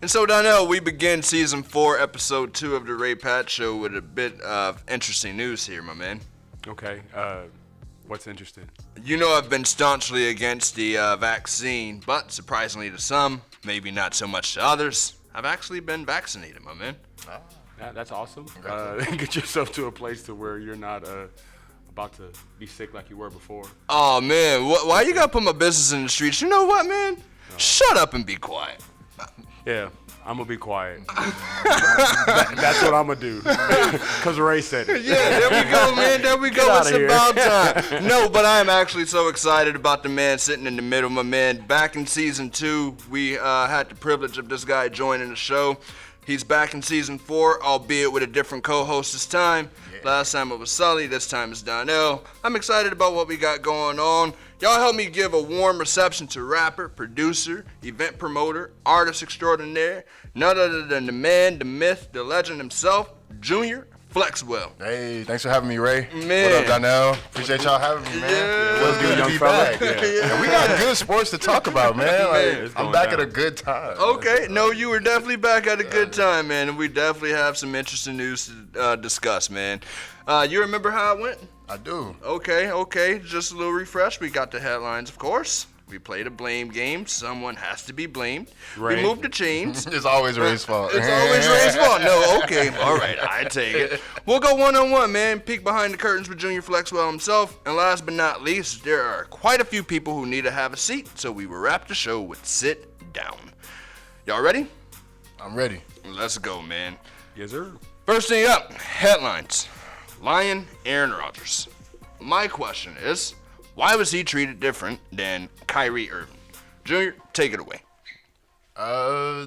And so, Donnell, we begin Season 4, Episode 2 of the Ray Patt Show with a bit of interesting news here, my man. Okay, what's interesting? You know I've been staunchly against the vaccine, but surprisingly to some, maybe not so much to others, I've actually been vaccinated, my man. That's awesome. Get yourself to a place to where you're not about to be sick like you were before. Oh, man, why you gotta put my business in the streets? You know what, man? No. Shut up and be quiet. Yeah, I'm gonna be quiet. That's what I'm gonna do. Because Ray said it. Yeah, there we go, man. There we go. It's about time. No, but I am actually so excited about the man sitting in the middle, my man. Back in Season 2, we had the privilege of this guy joining the show. He's back in Season 4, albeit with a different co-host this time. Yeah. Last time it was Sully, this time it's Donnell. I'm excited about what we got going on. Y'all help me give a warm reception to rapper, producer, event promoter, artist extraordinaire, none other than the man, the myth, the legend himself, Junior Flexwell. Hey, thanks for having me, Ray. Man. What up, Donnell? Appreciate y'all having me, man. Yeah. Feels good to be back. Yeah. We got good sports to talk about, man. Like, I'm back at a good time. Okay, no, you were definitely back at a good time, man, and we definitely have some interesting news to discuss, man. You remember how it went? I do. Okay. Just a little refresh. We got the headlines, of course. We played a blame game. Someone has to be blamed. Ray. We moved the chains. It's always Ray's fault. It's always Ray's fault. No, okay. All right, I take it. We'll go one-on-one, man. Peek behind the curtains with Junior Flexwell himself. And last but not least, there are quite a few people who need to have a seat, so we will wrap the show with Sit Down. Y'all ready? I'm ready. Let's go, man. Yes, sir. First thing up, headlines. Lion Aaron Rodgers. My question is, why was he treated different than Kyrie Irving? Junior, take it away. I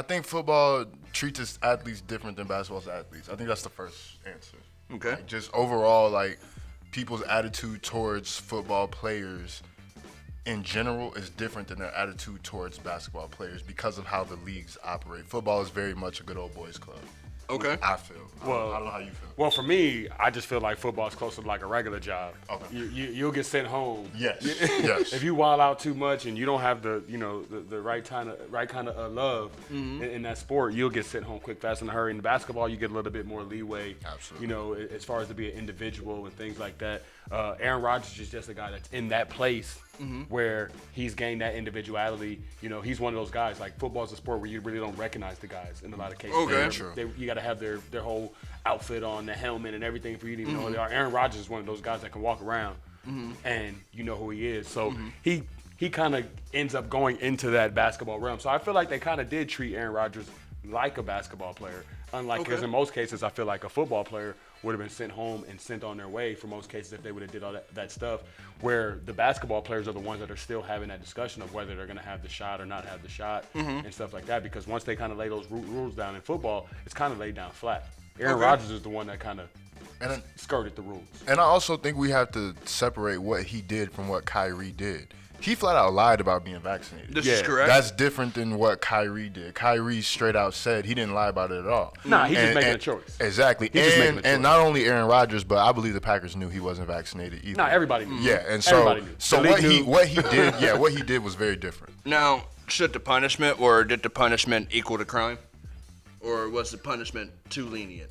think football treats its athletes different than basketball's athletes. I think that's the first answer. Okay. Like, just overall, like, people's attitude towards football players in general is different than their attitude towards basketball players because of how the leagues operate. Football is very much a good old boys club. Okay. I feel. Well, I don't know how you feel. Well, for me, I just feel like football is closer to like a regular job. Okay. You'll get sent home. Yes. Yes. If you wild out too much and you don't have the right kind of love in that sport, you'll get sent home quick, fast, in a hurry. In the basketball, you get a little bit more leeway. Absolutely. As far as to be an individual and things like that. Aaron Rodgers is just a guy that's in that place where he's gained that individuality. He's one of those guys. Like, football is a sport where you really don't recognize the guys in a lot of cases. Okay. True. You got to have their whole outfit on, the helmet and everything for you to even know who they are. Aaron Rodgers is one of those guys that can walk around and you know who he is. So he kind of ends up going into that basketball realm. So I feel like they kind of did treat Aaron Rodgers like a basketball player. Unlike, because in most cases, I feel like a football player would have been sent home and sent on their way for most cases if they would have did all that stuff, where the basketball players are the ones that are still having that discussion of whether they're going to have the shot or not have the shot and stuff like that, because once they kind of lay those rules down in football, it's kind of laid down flat. Aaron Rodgers is the one that kind of skirted the rules. And I also think we have to separate what he did from what Kyrie did. He flat out lied about being vaccinated. This is correct. That's different than what Kyrie did. Kyrie straight out said he didn't lie about it at all. Nah, he's just making a choice. Exactly. And not only Aaron Rodgers, but I believe the Packers knew he wasn't vaccinated either. Nah, everybody knew. Yeah, and so what he did was very different. Now, did the punishment equal the crime? Or was the punishment too lenient?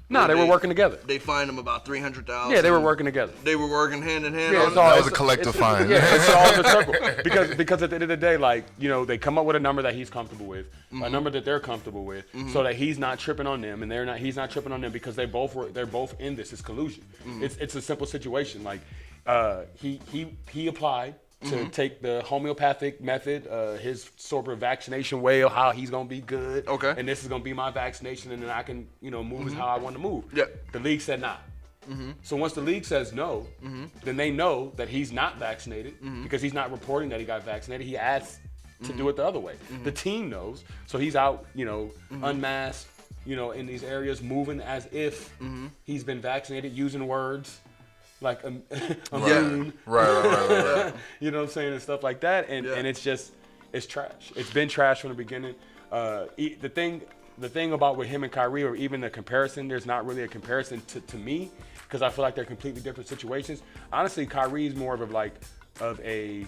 No, they were working together. They fined him about $300,000. Yeah, they were working together. They were working hand in hand. Yeah, that was a collective fine. Yeah, it's all in a circle. Because at the end of the day, like, they come up with a number that he's comfortable with, a number that they're comfortable with, so that he's not tripping on them, and he's not tripping on them because they're both in this. It's collusion. It's a simple situation. Like, he applied to take the homeopathic method, his sort of vaccination way of how he's gonna be good. Okay. And this is gonna be my vaccination, and then I can, move as how I want to move. Yeah. The league said nah. So once the league says no, then they know that he's not vaccinated because he's not reporting that he got vaccinated. He asked to do it the other way. The team knows, so he's out, unmasked, in these areas, moving as if he's been vaccinated, using words like immune. Right. You know what I'm saying, and stuff like that, and it's trash. It's been trash from the beginning. The thing about with him and Kyrie, or even the comparison, there's not really a comparison to me, because I feel like they're completely different situations. Honestly, Kyrie's more of a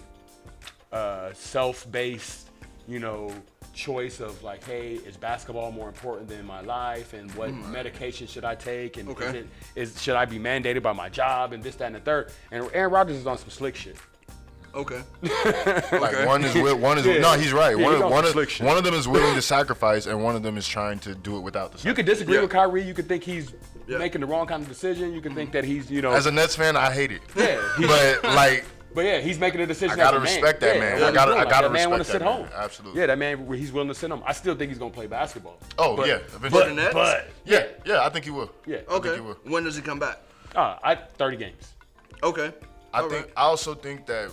self-based, choice of like, hey, is basketball more important than my life, and what medication should I take, and should I be mandated by my job, and this, that, and the third. And Aaron Rodgers is on some slick shit. Okay. Like one is no, he's right. One of them is willing to sacrifice, and one of them is trying to do it without the sacrifice. You could disagree with Kyrie. You could think he's making the wrong kind of decision. You could think that he's, As a Nets fan, I hate it. Yeah. But yeah, he's making a decision. I gotta respect that man. I gotta respect that man. Want to sit home. Absolutely. Yeah, that man. He's willing to sit home. I still think he's gonna play basketball. Oh but, yeah, eventually. But yeah, I think he will. Yeah. Okay. When does he come back? 30 games. Okay. I also think that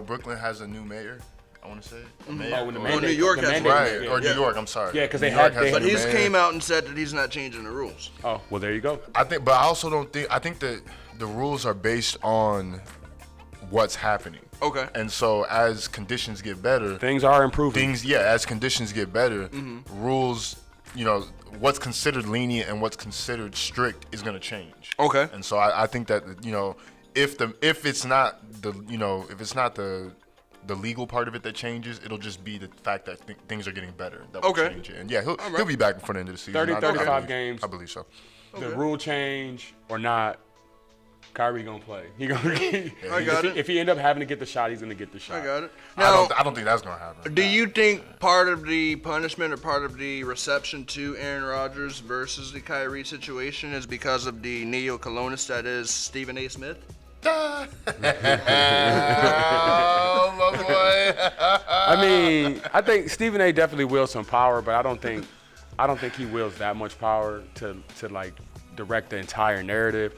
Brooklyn has a new mayor. I want to say mayor. New York has right, or New York. I'm sorry. Yeah, because but he's came out and said that he's not changing the rules. Oh well, there you go. I think that the rules are based on what's happening. Okay. And so as conditions get better, things are improving. As conditions get better, rules, what's considered lenient and what's considered strict is going to change. Okay. And so I think that if it's not the legal part of it that changes, it'll just be the fact that things are getting better that will change it. And yeah, he'll be back before the end of the season. 35 games. I believe so. The rule change or not, Kyrie gonna play. He gonna. I got it. If he end up having to get the shot, he's gonna get the shot. I got it. Now, I don't think that's gonna happen. Do you think part of the punishment or part of the reception to Aaron Rodgers versus the Kyrie situation is because of the neo-colonist that is Stephen A. Smith? Oh my boy. I mean, I think Stephen A. definitely wields some power, but I don't think he wields that much power to like direct the entire narrative.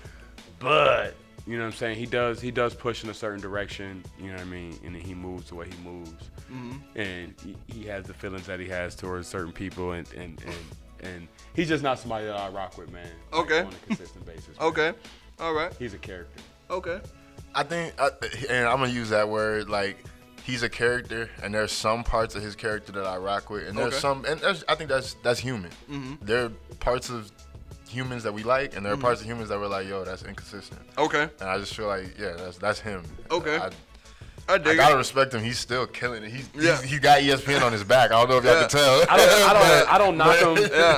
But you know what I'm saying, he does push in a certain direction, you know what I mean, and then he moves the way he moves, and he has the feelings that he has towards certain people, and he's just not somebody that I rock with, man. Okay. On a consistent basis. Man. Okay. All right. He's a character. Okay. I think, and I'm gonna use that word, like, he's a character, and there's some parts of his character that I rock with, and there's some, and I think that's human. There are parts of humans that we like, and there are parts of humans that we're like, yo, that's inconsistent. Okay. And I just feel like, yeah, that's him. Okay. I gotta respect him. He's still killing it. He got ESPN on his back. I don't know if y'all can tell. I don't knock him.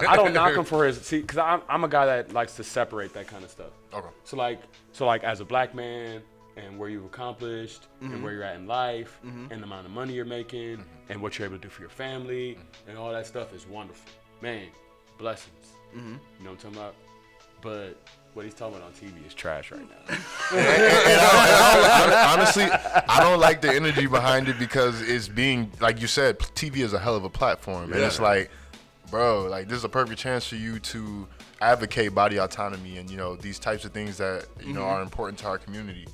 I don't knock him for his because I'm a guy that likes to separate that kind of stuff. Okay. So like as a black man and where you've accomplished and where you're at in life and the amount of money you're making and what you're able to do for your family and all that stuff is wonderful. Man, blessings. You know what I'm talking about? But what he's talking about on TV is trash right now. Honestly, I don't like the energy behind it because it's being, like you said, TV is a hell of a platform. And it's like, bro, like this is a perfect chance for you to advocate body autonomy and, these types of things that, are important to our community.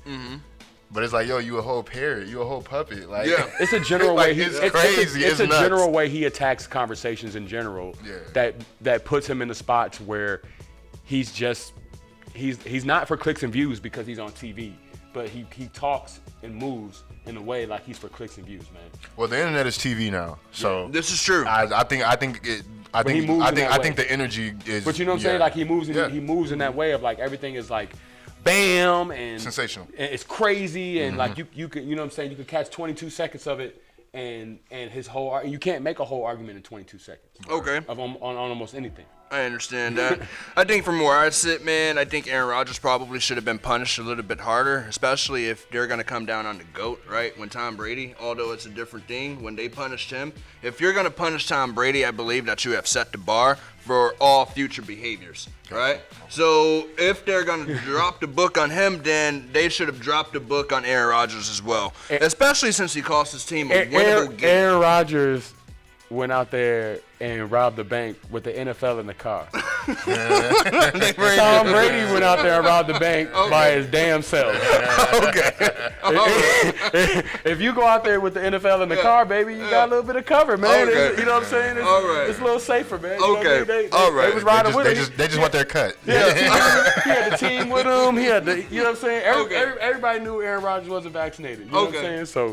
But it's like, yo, you a whole parrot, you a whole puppet. Like, it's a general way. It's crazy. It's a general way he attacks conversations in general. That puts him in the spots where he's not for clicks and views because he's on TV, but he talks and moves in a way like he's for clicks and views, man. Well, the internet is TV now, so this is true. I think the energy is. But you know what I'm saying? Like he moves in that way of like everything is like. Bam and sensational. And it's crazy and like you can you know what I'm saying, you can catch 22 seconds of it and his whole you can't make a whole argument in 22 seconds. Okay. On almost anything. I understand that. I think from where I sit, man, I think Aaron Rodgers probably should have been punished a little bit harder, especially if they're going to come down on the GOAT, right? When Tom Brady, although it's a different thing, when they punished him. If you're going to punish Tom Brady, I believe that you have set the bar for all future behaviors, right? So if they're going to drop the book on him, then they should have dropped the book on Aaron Rodgers as well, especially since he cost his team a winnable game. Aaron Rodgers went out there and robbed the bank with the NFL in the car. Tom Brady went out there and robbed the bank by his damn self. If you go out there with the NFL in the car, baby, you got a little bit of cover, man. You know what I'm saying? It's a little safer, man. You know what I mean? They was riding with him. They just want their cut. He had the team with him. He had the, you know what I'm saying? Everybody knew Aaron Rodgers wasn't vaccinated. You know what I'm saying? So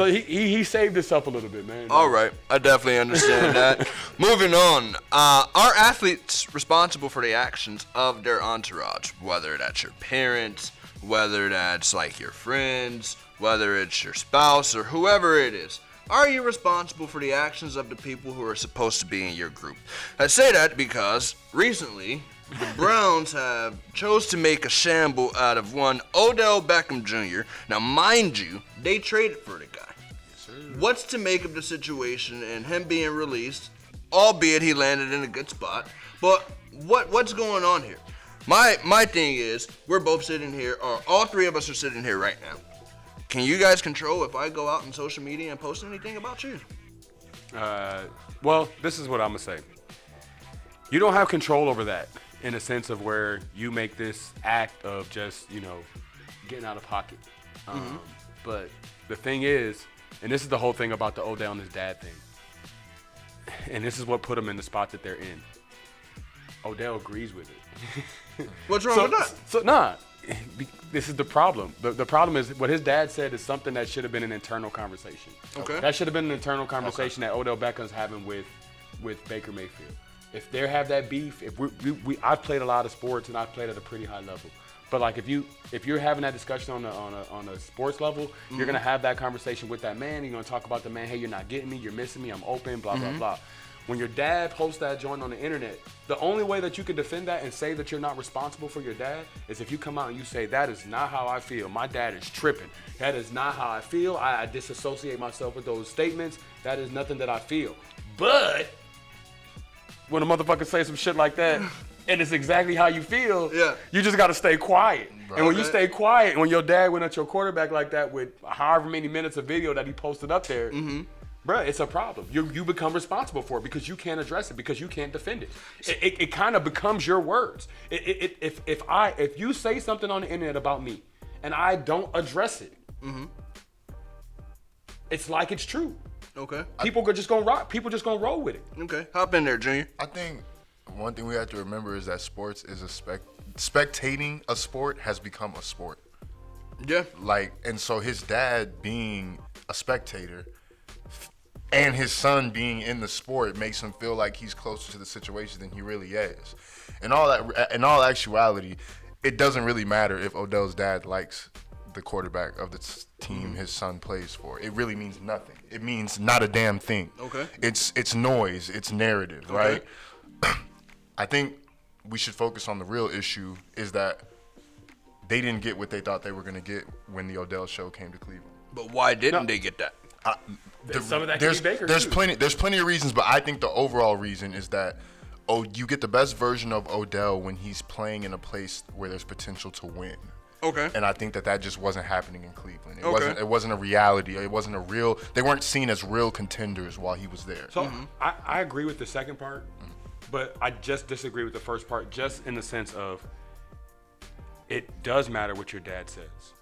he saved himself a little bit, man. All right. I definitely understand that. Moving on, are athletes responsible for the actions of their entourage, whether that's your parents, whether that's like your friends, whether it's your spouse or whoever it is? are you responsible for the actions of the people who are supposed to be in your group? I say that because recently, the Browns have chose to make a shamble out of one Odell Beckham Jr. Now, mind you, they traded for the guy. Yes, sir. What's to make of the situation and him being released, albeit he landed in a good spot, but what's going on here? My thing is, we're both sitting here, or all three of us are sitting here right now. Can you guys control if I go out on social media and post anything about you? Well, this is what I'm going to say. You don't have control over that in a sense of where you make this act of just, getting out of pocket. But the thing is, and this is the whole thing about the Odell and his dad thing, and this is what put him in the spot that they're in. Odell agrees with it. What's wrong with that? This is the problem. The problem is what his dad said is something that should have been an internal conversation. Okay. That should have been an internal conversation that Odell Beckham's having with Baker Mayfield. If they have that beef, I've played a lot of sports and I've played at a pretty high level. But like if you're having that discussion on a sports level, you're gonna have that conversation with that man. You're gonna talk about the man. Hey, you're not getting me. You're missing me. I'm open. Blah blah blah. When your dad posts that joint on the internet, the only way that you can defend that and say that you're not responsible for your dad is if you come out and you say, that is not how I feel. My dad is tripping. That is not how I feel. I disassociate myself with those statements. That is nothing that I feel. But when a motherfucker say some shit like that and it's exactly how you feel, you just got to stay quiet. Right. And when you stay quiet, when your dad went at your quarterback like that with however many minutes of video that he posted up there, bruh, it's a problem. You become responsible for it because you can't address it, because you can't defend it. It kind of becomes your words. If you say something on the internet about me and I don't address it, it's like it's true. Okay. People are just gonna rock. People just gonna roll with it. Okay. Hop in there, Junior. I think one thing we have to remember is that sports is spectating a sport has become a sport. Yeah. And so his dad being a spectator and his son being in the sport makes him feel like he's closer to the situation than he really is. In all actuality, it doesn't really matter if Odell's dad likes the quarterback of the team his son plays for. It really means nothing. It means not a damn thing. Okay. It's noise. It's narrative, right? I think we should focus on the real issue is that they didn't get what they thought they were going to get when the Odell show came to Cleveland. But why didn't they get that? Some of that can be Baker, there's too. There's plenty of reasons, but I think the overall reason is that you get the best version of Odell when he's playing in a place where there's potential to win. Okay. And I think that just wasn't happening in Cleveland. It wasn't a reality. It wasn't a real. They weren't seen as real contenders while he was there. So I agree with the second part, but I just disagree with the first part, just in the sense of it does matter what your dad says.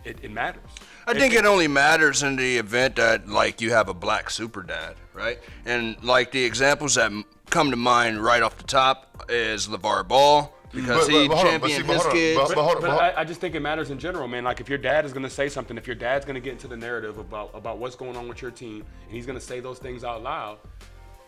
It matters. I think it only matters in the event that, like, you have a black super dad, right? And, like, the examples that come to mind right off the top is LeVar Ball, because he championed his kids. But I just think it matters in general, man. Like, if your dad is going to say something, if your dad's going to get into the narrative about what's going on with your team, and he's going to say those things out loud,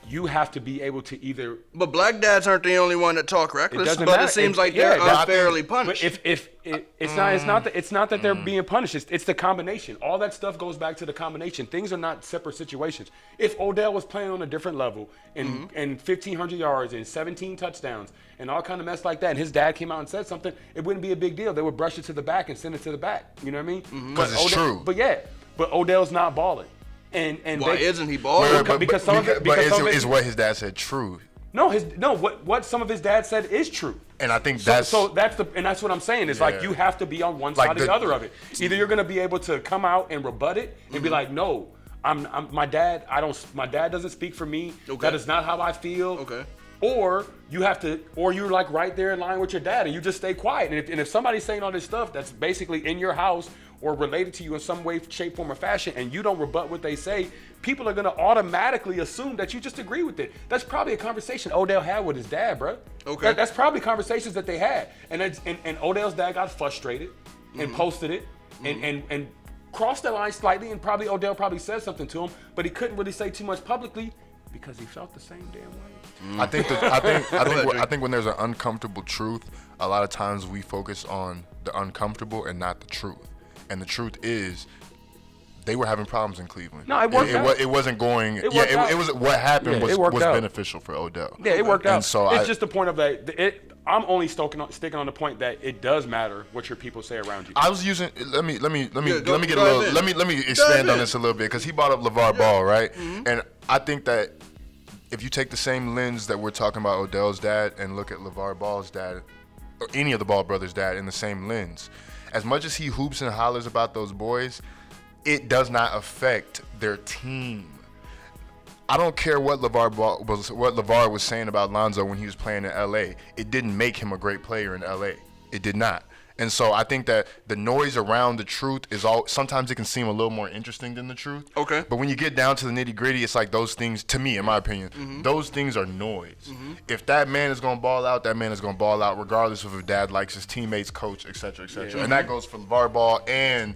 you have to be able to either. But black dads aren't the only one that talk reckless. But it seems like they're unfairly punished. But it's not that they're being punished. It's the combination. All that stuff goes back to the combination. Things are not separate situations. If Odell was playing on a different level and 1,500 yards and 17 touchdowns and all kind of mess like that, and his dad came out and said something, it wouldn't be a big deal. They would brush it to the back and send it to the back. You know what I mean? Because it's true. But Odell's not balling. And why isn't he balling? Because some of it is what his dad said true. What some of his dad said is true. And I think that's what I'm saying. It's like you have to be on one side or the other of it. Either you're gonna be able to come out and rebut it and be like, no, my dad doesn't speak for me. Okay. That is not how I feel. Okay. Or you're like right there in line with your dad and you just stay quiet. And if somebody's saying all this stuff that's basically in your house or related to you in some way, shape, form, or fashion, and you don't rebut what they say, people are gonna automatically assume that you just agree with it. That's probably a conversation Odell had with his dad, bro. Okay. That's probably conversations that they had. And Odell's dad got frustrated and posted it and crossed the line slightly, and Odell probably said something to him, but he couldn't really say too much publicly because he felt the same damn way. I think when there's an uncomfortable truth, a lot of times we focus on the uncomfortable and not the truth. And the truth is, they were having problems in Cleveland. No, it worked out. It wasn't going. It was what happened was beneficial for Odell. Yeah, it worked out. And so it's just the point of that. I'm only sticking on the point that it does matter what your people say around you. I was using. Let me expand on this a little bit because he brought up LeVar Ball, right? Mm-hmm. And I think that if you take the same lens that we're talking about Odell's dad and look at LeVar Ball's dad or any of the Ball brothers' dad in the same lens, as much as he hoops and hollers about those boys, it does not affect their team. I don't care what LeVar was saying about Lonzo when he was playing in LA. It didn't make him a great player in LA. It did not. And so I think that the noise around the truth sometimes it can seem a little more interesting than the truth. Okay. But when you get down to the nitty-gritty, it's like those things, to me, in my opinion, those things are noise. Mm-hmm. If that man is going to ball out, that man is going to ball out regardless of if dad likes his teammates, coach, et cetera, et cetera. Yeah. And that goes for LeVar Ball and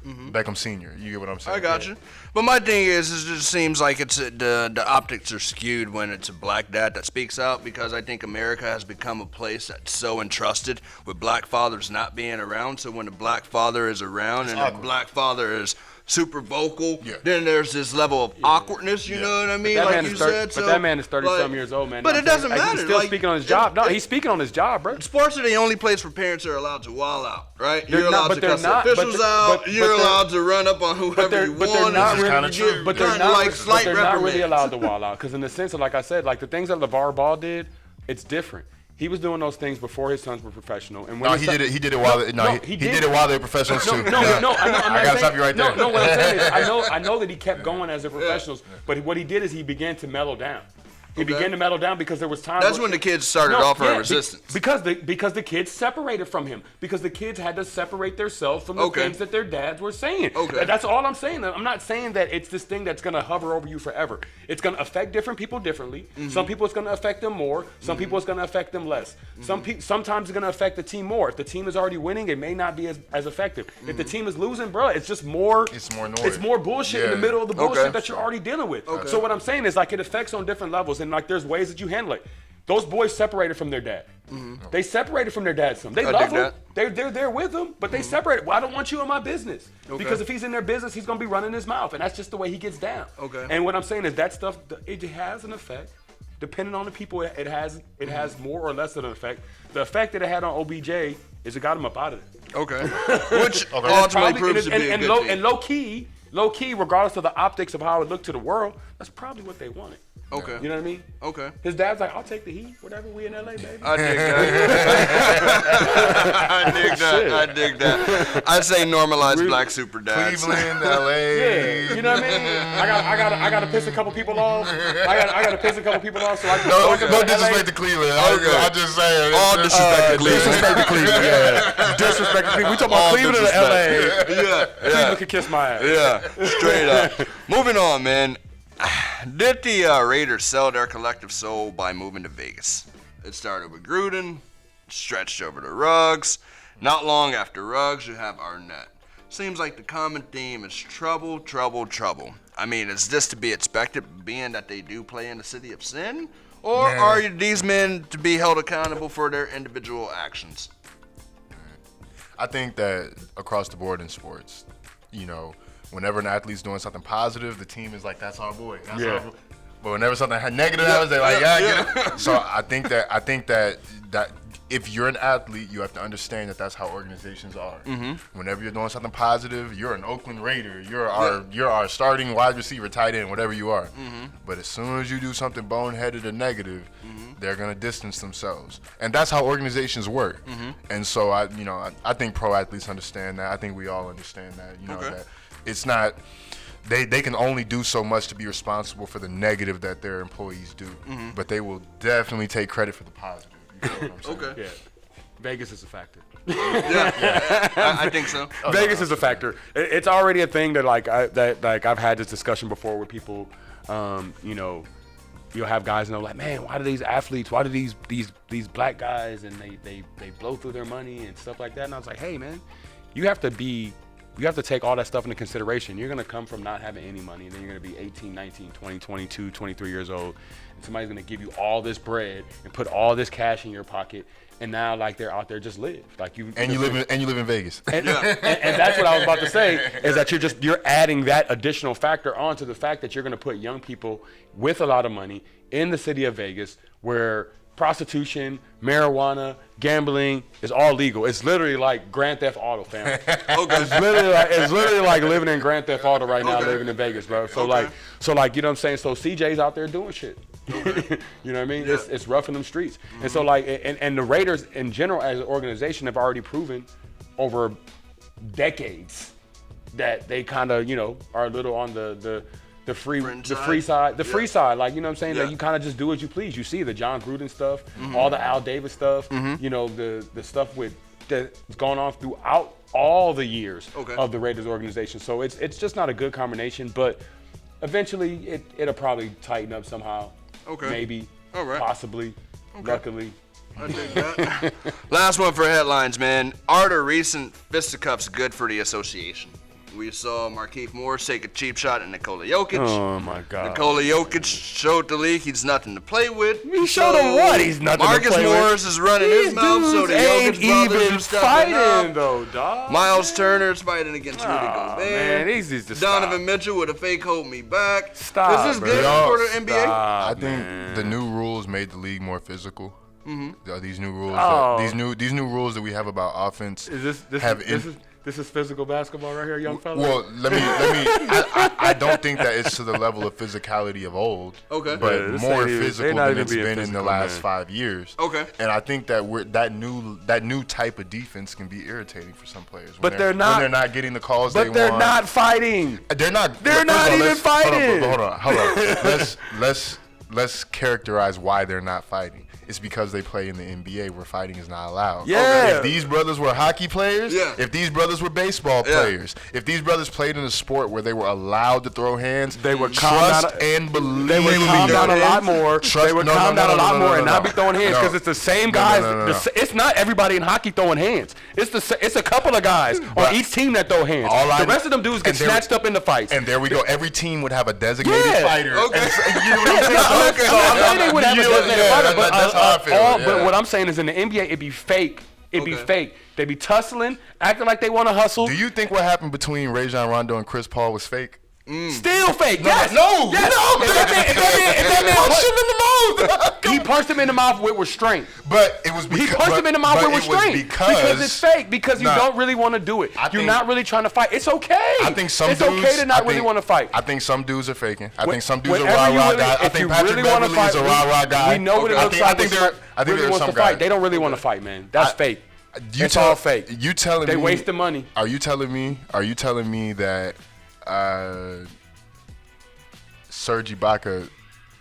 Beckham Sr. You get what I'm saying? I got you. But my thing is it just seems like it's the optics are skewed when it's a black dad that speaks out, because I think America has become a place that's so entrusted with black fathers not being around. So when the black father is around and the black father is super vocal, then there's this level of awkwardness, you know what I mean? Like you said. But that man is 30-some years old, man. But it doesn't matter. He's still speaking on his job. No, he's speaking on his job, bro. Sports are the only place where parents are allowed to wild out, right? You're allowed to cuss the officials out. You're allowed to run up on whoever you want. But they're not really allowed to wild out, because in the sense of, like I said, like the things that LeVar Ball did, it's different. He was doing those things before his sons were professional. And when he did it while they were professionals too. No, I gotta stop you right there. No, what I'm saying is, I know that he kept going as a professionals, but what he did is he began to mellow down. He began to mellow down because there was time. That's when the kids started offering resistance. Because the kids separated from him. Because the kids had to separate themselves from the things that their dads were saying. Okay. That's all I'm saying. I'm not saying that it's this thing that's going to hover over you forever. It's going to affect different people differently. Mm-hmm. Some people it's going to affect them more. Some people it's going to affect them less. Mm-hmm. Sometimes it's going to affect the team more. If the team is already winning, it may not be as effective. Mm-hmm. If the team is losing, bro, it's just more. It's more noise. It's more bullshit in the middle of the bullshit that you're already dealing with. Okay. So what I'm saying is, like, it affects on different levels. And like there's ways that you handle it. Those boys separated from their dad. Mm-hmm. They separated from their dad some. They love him. They're there with him, but they separated. Well, I don't want you in my business. Okay. Because if he's in their business, he's going to be running his mouth, and that's just the way he gets down. Okay. And what I'm saying is that stuff, it has an effect. Depending on the people, it has more or less of an effect. The effect that it had on OBJ is it got him up out of it. Okay. Which ultimately proves to be a good thing. And low key, regardless of the optics of how it looked to the world, that's probably what they wanted. Okay. You know what I mean? Okay. His dad's like, I'll take the heat, whatever, we in LA, baby. I dig that. I dig that. I say normalize black super dads. Cleveland, LA. Yeah. You know what I mean? I gotta piss a couple people off. I gotta piss a couple people off so I can No disrespect to Cleveland. I'm just saying. All disrespect to Cleveland. Disrespect to Cleveland, yeah. Disrespect to Cleveland. We talking about Cleveland or LA? Yeah. Cleveland can kiss my ass. Yeah. Straight up. Moving on, man. Did the Raiders sell their collective soul by moving to Vegas? It started with Gruden, stretched over to Ruggs. Not long after Ruggs, you have Arnett. Seems like the common theme is trouble, trouble, trouble. I mean, is this to be expected, being that they do play in the city of sin? Or are these men to be held accountable for their individual actions? I think that across the board in sports, you know, whenever an athlete's doing something positive, the team is like, that's our boy. That's our boy. But whenever something negative happens, they're like, get it. So I think that if you're an athlete, you have to understand that that's how organizations are. Mm-hmm. Whenever you're doing something positive, you're an Oakland Raider, you're our starting wide receiver, tight end, whatever you are. Mm-hmm. But as soon as you do something boneheaded or negative, they're gonna distance themselves, and that's how organizations work. Mm-hmm. And so I think pro athletes understand that. I think we all understand that. You know that. It's not, they can only do so much to be responsible for the negative that their employees do, but they will definitely take credit for the positive. You know what I'm saying? Okay. Yeah. Vegas is a factor. I think so. Vegas is a factor. It's already a thing that I've had this discussion before with people. You'll have guys like, man, why do these athletes, why do these black guys and they blow through their money and stuff like that? And I was like, hey man, you have to take all that stuff into consideration. You're going to come from not having any money, and then you're going to be 18, 19, 20, 22, 23 years old, and somebody's going to give you all this bread and put all this cash in your pocket, and now like they're out there just live like you. And you live in Vegas. And that's what I was about to say is that you're adding that additional factor onto the fact that you're going to put young people with a lot of money in the city of Vegas where prostitution, marijuana, gambling is all legal. It's literally like Grand Theft Auto, fam. It's literally like living in Grand Theft Auto right now, living in Vegas, bro. So like you know what I'm saying? So CJ's out there doing shit. You know what I mean? Yeah. It's rough in them streets. And so like and the Raiders in general as an organization have already proven over decades that they kind of, you know, are a little on the free side, free side, like, you know what I'm saying? That you kind of just do as you please. You see the John Gruden stuff, all the Al Davis stuff, you know, the stuff that's going on throughout all the years of the Raiders organization. So it's just not a good combination, but eventually it'll probably tighten up somehow. Maybe. All right. Possibly. Luckily. I dig that. Last one for headlines, man. Are the recent fisticuffs good for the association? We saw Markieff Morris take a cheap shot at Nikola Jokic. Oh, my God. Nikola Jokic showed the league he's nothing to play with. He showed him what? He's nothing to play with. Marcus Morris is running his mouth, so the Jokic brothers are stepping up. Though, dog. Miles Turner's fighting against Rudy Gobert. Man, he's just Donovan Mitchell with a fake hold me back. Stop, Is this good for the NBA? I think the new rules made the league more physical. These new rules, these new rules that we have about offense. This is physical basketball right here, young fella. Well, let me. I don't think that it's to the level of physicality of old. Okay. But more physical than it's been in the last 5 years. Okay. And I think that that new type of defense can be irritating for some players. But they're not. When they're not getting the calls they want. But they're not fighting. They're not. They're not even fighting. Hold on. Let's characterize why they're not fighting. It's because they play in the NBA where fighting is not allowed. Yeah. If these brothers were hockey players, if these brothers were baseball players, if these brothers played in a sport where they were allowed to throw hands, they would trust and believe. They would calm down a lot more. They would calm down a lot more and not be throwing hands because it's the same guys. It's not everybody in hockey throwing hands. It's a couple of guys on each team that throw hands. The rest of them dudes get snatched up in the fights. And there we go. Every team would have a designated fighter. Okay. You know what I'm saying? I'm saying they would have a designated fighter, but but what I'm saying is in the NBA, it'd be fake. It'd be fake. They'd be tussling, acting like they want to hustle. Do you think what happened between Rajon Rondo and Chris Paul was fake? Still fake. Yes. He punched him in the mouth with restraint. But it was because he punched him in the mouth with restraint because it's fake. Because you don't really want to do it. You're not really trying to fight. It's okay. I think some it's dudes, okay to not really want to fight. I think some dudes are faking. I think some dudes are rah-rah guys. I think Patrick Beverly is a rah-rah guy. We know what it looks like. I think there are some guys. They don't really want to fight, man. That's fake. It's all fake. You telling me they wasting money? Are you telling me that Serge Ibaka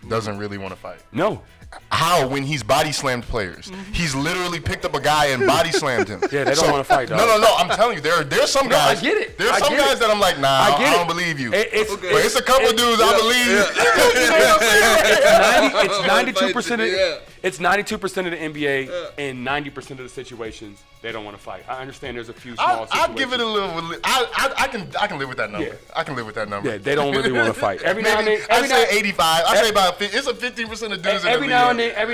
doesn't really want to fight? No. How? When he's body slammed players, he's literally picked up a guy and body slammed him. Yeah, they don't want to fight, dog. No. I'm telling you, there's some guys. I get it. There's some guys that I'm like, nah, I don't believe you. It's a couple dudes I believe. It's 92%. It's 92% of the NBA and 90% of the situations they don't want to fight. I understand there's a few small situations. I'll give it a little. I can live with that number. Yeah. I can live with that number. Yeah, they don't really want to fight. Every now and then, I say 85. I say about 50. It's a 50% of dudes. Every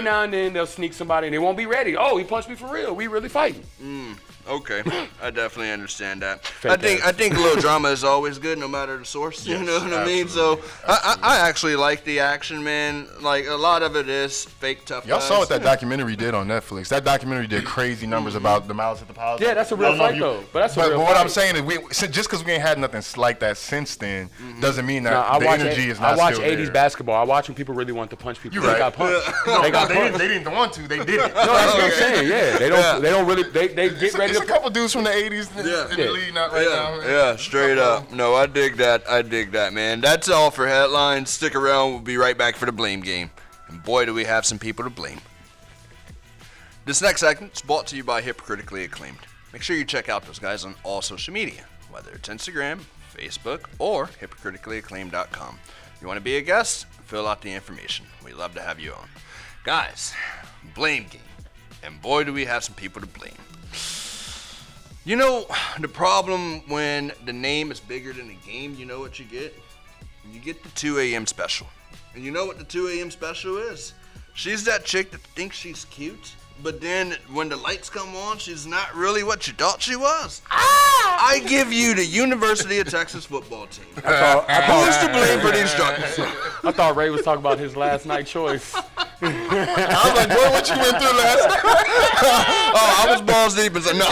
now and then they'll sneak somebody and they won't be ready. Oh, he punched me for real. We really fighting. Okay, I definitely understand that. I think a little drama is always good, no matter the source. You know what I mean? So I actually like the action, man. Like a lot of it is fake tough. Y'all saw what that documentary did on Netflix. That documentary did crazy numbers about the Malice at the Palace. Yeah, that's a real fight though. But what I'm saying is, just because we ain't had nothing like that since then, doesn't mean that the energy is not still there. I watch 80s basketball. I watch when people really want to punch people. You're right. They got punched. They didn't want to. They did it. No, that's what I'm saying. Yeah, they don't really. They get ready. There's a couple dudes from the 80s in the league not right now. Yeah, straight up. No, I dig that, man. That's all for headlines. Stick around. We'll be right back for the blame game. And boy, do we have some people to blame. This next segment is brought to you by Hypocritically Acclaimed. Make sure you check out those guys on all social media, whether it's Instagram, Facebook, or hypocriticallyacclaimed.com. If you want to be a guest, fill out the information. We'd love to have you on. Guys, blame game. And boy, do we have some people to blame. You know, the problem when the name is bigger than the game, you know what you get? You get the 2 a.m. special. And you know what the 2 a.m. special is? She's that chick that thinks she's cute, But then when the lights come on, she's not really what you thought she was. I give you the University of Texas football team. Who's to blame for these struggles? I thought Ray was talking about his last night choice. I was like, boy, what you went through last night? Oh, I was balls deep and said, no.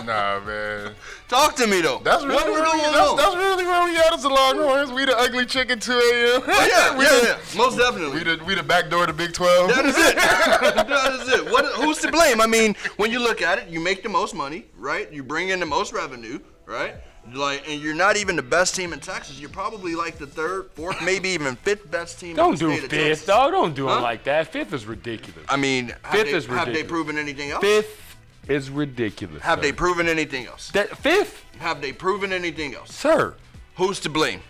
Nah, man. Talk to me, though. That's really where we at as the Longhorns. We the ugly chicken 2 a.m. Yeah, most definitely. We the back door to Big 12. That is it. That is it. Who's to blame? I mean, when you look at it, you make the most money, right? You bring in the most revenue, right? And you're not even the best team in Texas. You're probably like the third, fourth, maybe even fifth best team in the state of Texas. Don't do fifth, dog. Don't do it like that. Fifth is ridiculous. I mean, have they proven anything else? Fifth is ridiculous. Have they proven anything else? Fifth? Have they proven anything else? Sir. Who's to blame?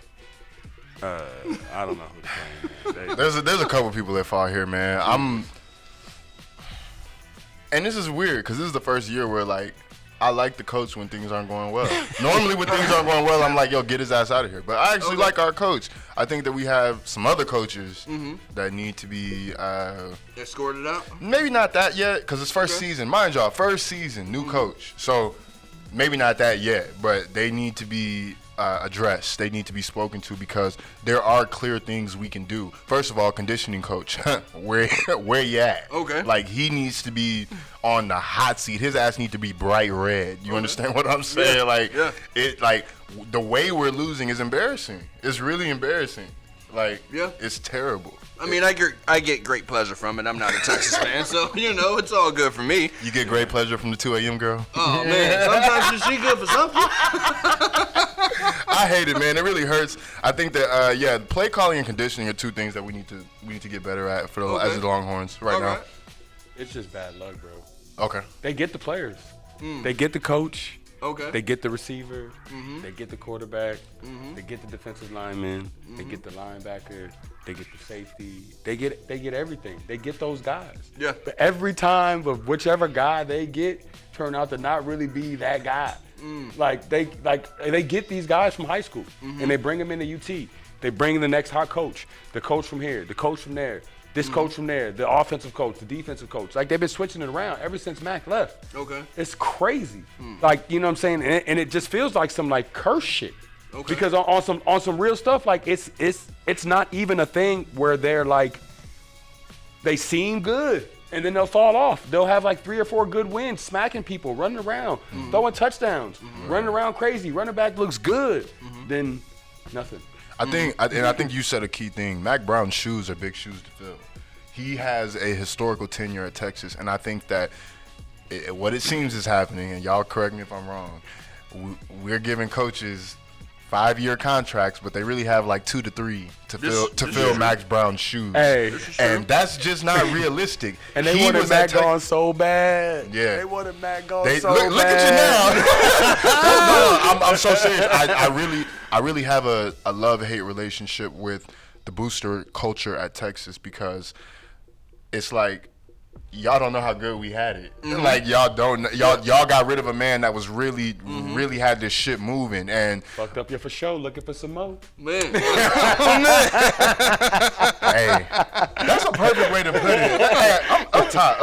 I don't know who's to blame. There's a couple people that fall here, man. And this is weird because this is the first year where like I like the coach when things aren't going well. Normally when things aren't going well, I'm like, yo, get his ass out of here. But I actually like our coach. I think that we have some other coaches that need to be escorted out. Maybe not that yet because it's first season. Mind y'all, first season, new coach. So maybe not that yet, but they need to be addressed. They need to be spoken to because there are clear things we can do. First of all, conditioning coach, where you at? Okay. Like he needs to be on the hot seat. His ass needs to be bright red. You understand what I'm saying? It the way we're losing is embarrassing. It's really embarrassing. It's terrible. I mean, I get great pleasure from it. I'm not a Texas fan, so it's all good for me. You get great pleasure from the 2 a.m. girl? Oh man, sometimes she good for something. I hate it, man. It really hurts. I think that play calling and conditioning are two things that we need to get better at as the Longhorns now. It's just bad luck, bro. Okay. They get the players. They get the coach. Okay. They get the receiver. They get the quarterback. They get the defensive lineman. They get the linebacker. They get the safety. They get everything. They get those guys. Yeah. But every time of whichever guy they get turn out to not really be that guy. They get these guys from high school and they bring them into UT. They bring in the next hot coach, the coach from here, the coach from there, this coach from there, the offensive coach, the defensive coach. Like they've been switching it around ever since Mac left. Okay. It's crazy. Like, you know what I'm saying? And it just feels like some like curse shit. Okay. Because on some real stuff, like it's not even a thing where they're like they seem good and then they'll fall off. They'll have like 3 or 4 good wins, smacking people, running around, throwing touchdowns, running around crazy. Running back looks good, then nothing. I think you said a key thing. Mac Brown's shoes are big shoes to fill. He has a historical tenure at Texas, and I think that what it seems is happening, and y'all correct me if I'm wrong, we're giving coaches 5-year contracts, but they really have like 2 to 3 to fill Max Brown's shoes. Hey, and that's just not realistic. And they wanted Mac gone so bad. Yeah, they wanted Mac gone so bad. Look at you now. No, I'm so serious. I really have a love-hate relationship with the booster culture at Texas because it's like y'all don't know how good we had it. Like y'all got rid of a man that was really had this shit moving and fucked up you for sure. Looking for some more, man. Hey, that's a perfect way to put it. Up top.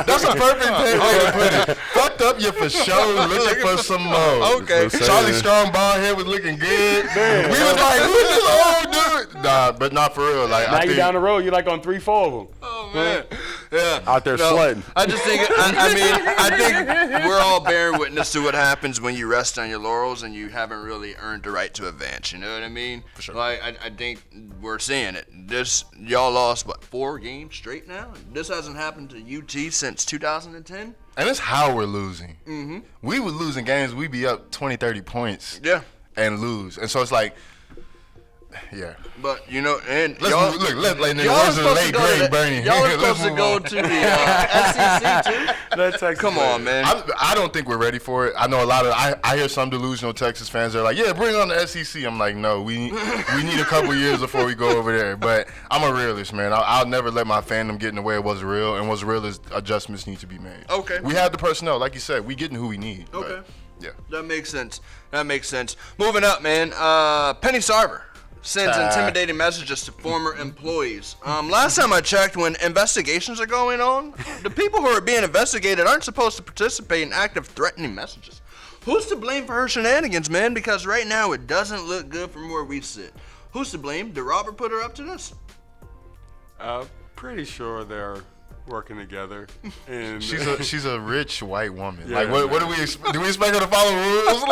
That's a perfect way to put it. Fucked up you for sure. Looking for some more. Okay. Charlie Strong bald head was looking good. Man, we was like, who's this old dude? Nah, but not for real. Like now you down the road, you're like on 3-4 of them. Oh man. Yeah. Out there sledding. I just think I think we're all bearing witness to what happens when you rest on your laurels and you haven't really earned the right to advance. You know what I mean? For sure. Like I think we're seeing it. Y'all lost 4 games straight now. This hasn't happened to UT since 2010. And it's how we're losing. We were losing games. We'd be up 20, 30 points. Yeah. And lose. And so it's like, yeah. But and let's y'all, let the late grade Bernie. Y'all are supposed to go to the SEC too. Come on, man. I don't think we're ready for it. I know a lot of I hear some delusional Texas fans. They're like, yeah, bring on the SEC. I'm like, no, we need a couple years before we go over there. But I'm a realist, man. I'll never let my fandom get in the way of what's real. And what's real is adjustments need to be made. Okay. We have the personnel, like you said. We getting who we need. Okay. Yeah. That makes sense. Moving up, man. Penny Sarver. sends intimidating messages to former employees. Last time I checked, when investigations are going on, the people who are being investigated aren't supposed to participate in active threatening messages. Who's to blame for her shenanigans, man? Because right now it doesn't look good from where we sit. Who's to blame? Did Robert put her up to this? Pretty sure they're working together. And She's a rich white woman. Yeah, what do we expect her to follow rules?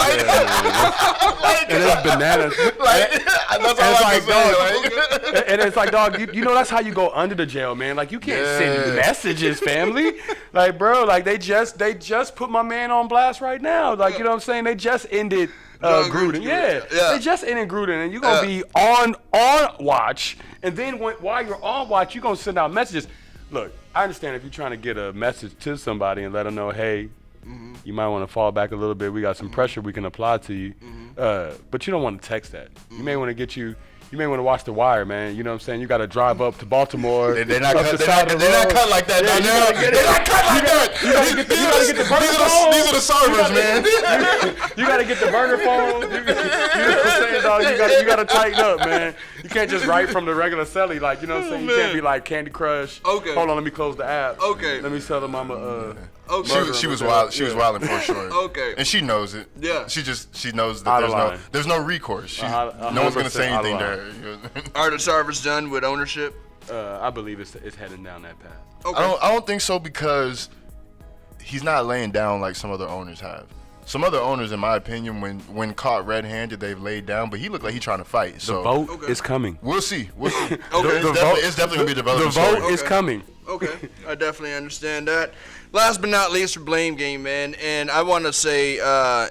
And it's bananas. That's all I can say. And it's like, dog, you know that's how you go under the jail, man. Like, you can't send messages, family. Like, bro, like they just put my man on blast right now. Like, you know what I'm saying? They just ended Gruden. Yeah. They just ended Gruden, and you're gonna be on watch. And then while you're on watch, you're gonna send out messages. Look, I understand if you're trying to get a message to somebody and let them know, hey, you might want to fall back a little bit. We got some pressure we can apply to you. But you don't want to text that. You may want to you may want to watch The Wire, man. You know what I'm saying? You got to drive up to Baltimore. They're not cut like that. They're not cut like that. You got to get the burner phone. These are the servers, man. You got to get the burner phone. You know what I'm saying, dog? You got to tighten up, man. You can't just write from the regular celly. Like, you know what I'm saying? You can't be like Candy Crush. Okay. Hold on, let me close the app. Okay. Let me tell them I'm a... She was wild. She was wilding for sure. Okay. And she knows it. Yeah. She knows that there's no recourse. No one's gonna say anything to her. Are the servers done with ownership? I believe it's heading down that path. Okay. I don't think so, because he's not laying down like some other owners have. Some other owners, in my opinion, when caught red-handed, they've laid down. But he looked like he's trying to fight. So the vote is coming. We'll see. Okay. It's definitely gonna be developed. The vote is coming. Okay, I definitely understand that. Last but not least, for Blame Game, man, and I want to say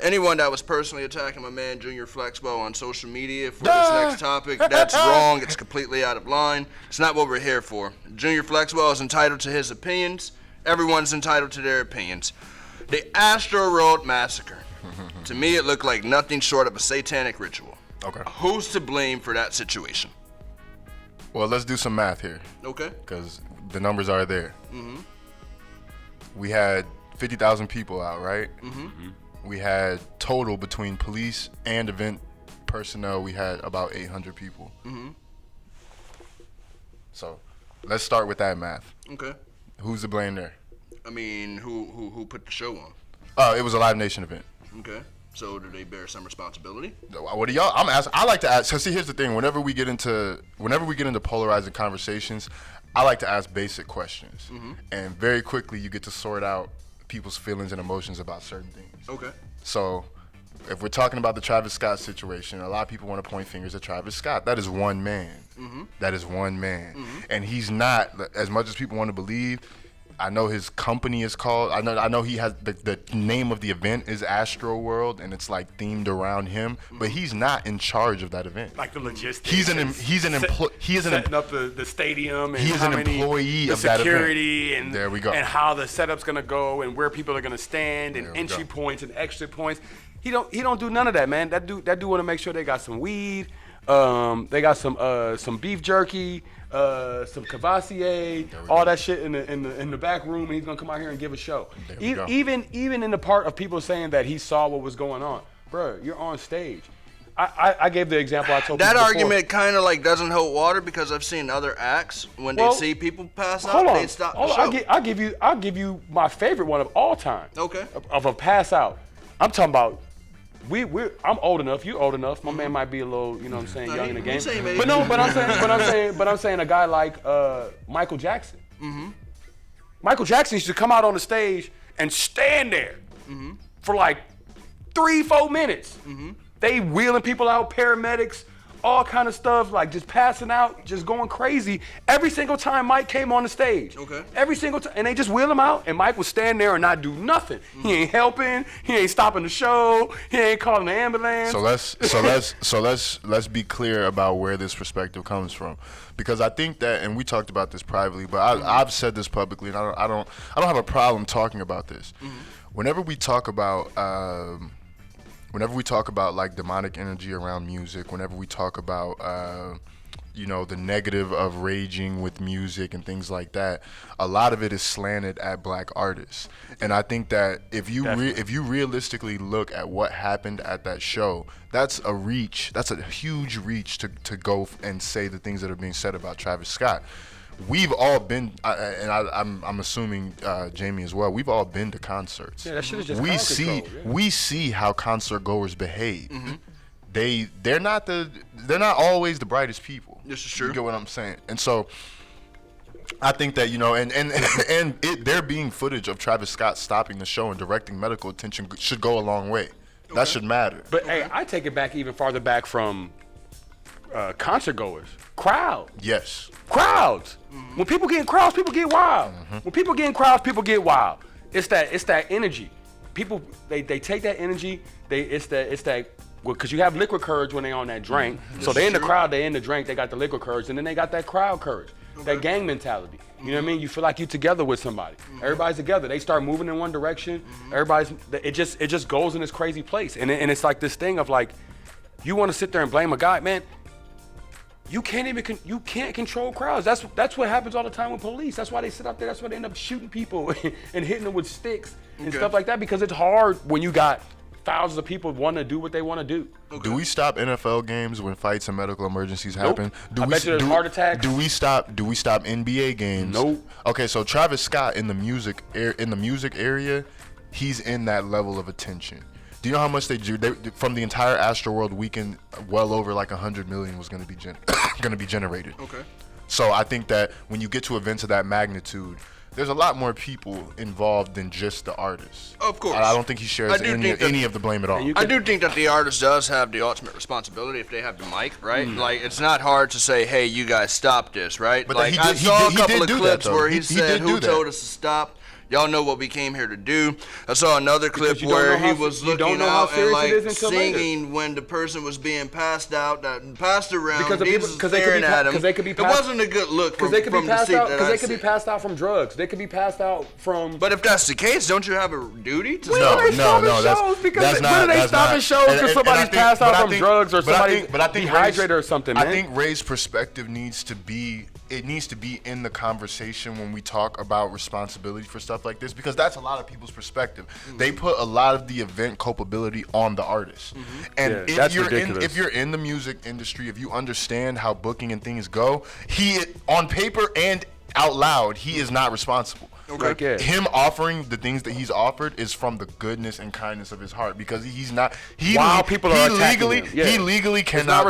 anyone that was personally attacking my man Junior Flexwell on social media for this next topic, that's wrong. It's completely out of line. It's not what we're here for. Junior Flexwell is entitled to his opinions. Everyone's entitled to their opinions. The Astro World Massacre. To me, it looked like nothing short of a satanic ritual. Okay. Who's to blame for that situation? Well, let's do some math here. Okay. Because the numbers are there. We had 50,000 people out, right? We had total between police and event personnel, we had about 800 people. So let's start with that math. Okay. Who's to blame there? I mean, who put the show on? It was a Live Nation event. Okay. So do they bear some responsibility? What do y'all? I'm asking. I like to ask. So see, here's the thing. Whenever we get into polarizing conversations, I like to ask basic questions, and very quickly you get to sort out people's feelings and emotions about certain things. Okay. So, if we're talking about the Travis Scott situation, a lot of people want to point fingers at Travis Scott. That is one man. That is one man, and he's not, as much as people want to believe. I know his company is called. I know he has the name of the event is Astro World, and it's like themed around him. But he's not in charge of that event. Like the logistics. He's an employee. Setting up the stadium. And he is an employee of that event. Security and there we go. And how the setup's gonna go and where people are gonna stand and entry points and exit points. He don't do none of that, man. That dude want to make sure they got some weed. They got some beef jerky. Some Cavassier, all that shit in the back room, and he's gonna come out here and give a show. Even in the part of people saying that he saw what was going on, bro, you're on stage. I gave the example I told that people argument kind of like doesn't hold water, because I've seen other acts when they see people pass out, they stop the show. I'll give you my favorite one of all time. Okay. Of a pass out. I'm talking about. I'm old enough. You old enough. My man might be a little, you know what I'm saying, young in the game. But I'm saying a guy like Michael Jackson. Michael Jackson used to come out on the stage and stand there for like 3-4 minutes. They wheeling people out, paramedics, all kind of stuff, like just passing out, just going crazy. Every single time Mike came on the stage. Okay. Every single time, and they just wheel him out, and Mike would stand there and not do nothing. He ain't helping. He ain't stopping the show. He ain't calling the ambulance. So let's be clear about where this perspective comes from, because I think that, and we talked about this privately, but I've said this publicly, and I don't have a problem talking about this. Whenever we talk about like demonic energy around music, whenever we talk about the negative of raging with music and things like that, a lot of it is slanted at black artists. And I think that if you realistically look at what happened at that show, that's a huge reach to go and say the things that are being said about Travis Scott. We've all been, and I'm assuming Jamie as well. We've all been to concerts. Yeah, that shit is just crowd control, yeah. We see how concert goers behave. They're not always the brightest people. This is true. You get what I'm saying? And so I think that and there being footage of Travis Scott stopping the show and directing medical attention should go a long way. Okay. That should matter. But hey, I take it back even farther back from concert goers, crowd. Yes. Crowds. When people get in crowds, people get wild. When people get in crowds, people get wild. It's that energy. People they take that energy. It's that because you have liquid courage when they on that drink. So they in the crowd, they in the drink, they got the liquid courage, and then they got that crowd courage, that gang mentality. You know what I mean? You feel like you together with somebody. Everybody's together. They start moving in one direction. It just goes in this crazy place, and it's like this thing of like, you want to sit there and blame a guy, man. You can't control crowds. That's what happens all the time with police. That's why they sit out there. That's why they end up shooting people and hitting them with sticks and stuff like that, because it's hard when you got thousands of people want to do what they want to do. Okay. Do we stop NFL games when fights and medical emergencies happen? I bet you there's heart attacks. Do we stop NBA games? Nope. Okay, so Travis Scott in the music area, he's in that level of attention. Do you know how much they from the entire Astroworld weekend? Well over like 100 million was going to be generated. Okay. So I think that when you get to events of that magnitude, there's a lot more people involved than just the artist. Of course. I don't think he shares any of the blame at all. I do think that the artist does have the ultimate responsibility if they have the mic, right? Like, it's not hard to say, hey, you guys stop this, right? But like, I saw a couple of clips where he said, who told us to stop? Y'all know what we came here to do. I saw another clip where he was looking out and like singing when the person was being passed out, passed around. Because he was staring at him. It wasn't a good look from the seat that I see. Because they could be passed out from drugs. They could be passed out from. But if that's the case, don't you have a duty to stop? When are they stopping shows because somebody's passed out from drugs or somebody dehydrated or something, man? I think Ray's perspective needs to be in the conversation when we talk about responsibility for stuff like this, because that's a lot of people's perspective. They put a lot of the event culpability on the artist. And if you're in the music industry, if you understand how booking and things go, on paper and out loud, he is not responsible. Okay. Him offering the things that he's offered is from the goodness and kindness of his heart, because he's not. He legally cannot